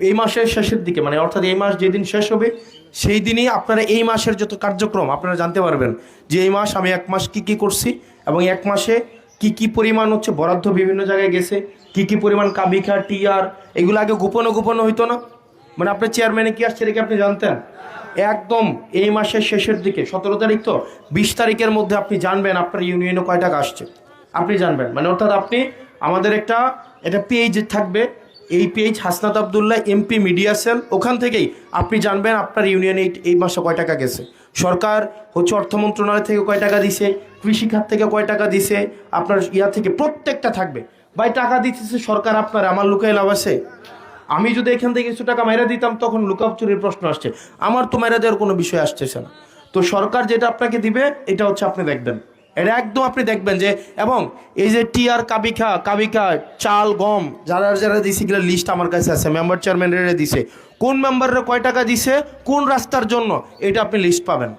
এই মাসের শেষের দিকে, মানে অর্থাৎ এই মাস যেদিন শেষ হবে সেই দিনই আপনারা এই মাসের যত কার্যক্রম আপনারা জানতে পারবেন, যে এই মাস আমি এক মাস কি কি করছি এবং এক মাসে কি কি পরিমাণ হচ্ছে বরাদ্দ বিভিন্ন জায়গায় গেছে, কি কি পরিমাণ কাবিখা টিআর, এগুলো আগে গোপনে গোপনে হইতো না। মানে আপনার চেয়ারম্যানে কি আসছে এটা কি আপনি জানতেন? একদম এই মাসের শেষের দিকে 17 তারিখ তো 20 তারিখের মধ্যে আপনি জানবেন আপনার ইউনিয়নে কয় টাকা আসছে, আপনি জানবেন। মানে অর্থাৎ আপনি আমাদের এটা পেজ থাকবে, এই page Hasnat Abdullah MP media cell, ওখান থেকেই আপনি জানবেন আপনার ইউনিয়নে এই মাসে কয় টাকা গেছে। সরকার হচ্ছে অর্থ মন্ত্রণালয় থেকে কয় টাকা দিছে, কৃষি খাত থেকে কয় টাকা দিছে, আপনার থেকে প্রত্যেকটা থাকবে। ভাই টাকা দিতেছে সরকার, আপনার আমার লুকায় লাভ আছে? আমি যদি এখান থেকে কিছু টাকা মেরে দিতাম তখন লুকাপ চুরির প্রশ্ন আসছে, আমার তো মেরে দেওয়ার কোনো বিষয় আসতেছে না। তো সরকার যেটা আপনাকে দিবে এটা হচ্ছে আপনি দেখবেন, এটা একদম আপনি দেখবেন যে, এবং এই যে টিআর কাবিকা চাল গম যারা যারা দিছে এগুলো লিস্ট আমার কাছে আছে, মেম্বার চেয়ারম্যানেরা দিছে, কোন মেম্বাররা কয় টাকা দিছে কোন রাস্তার জন্য, এটা আপনি লিস্ট পাবেন।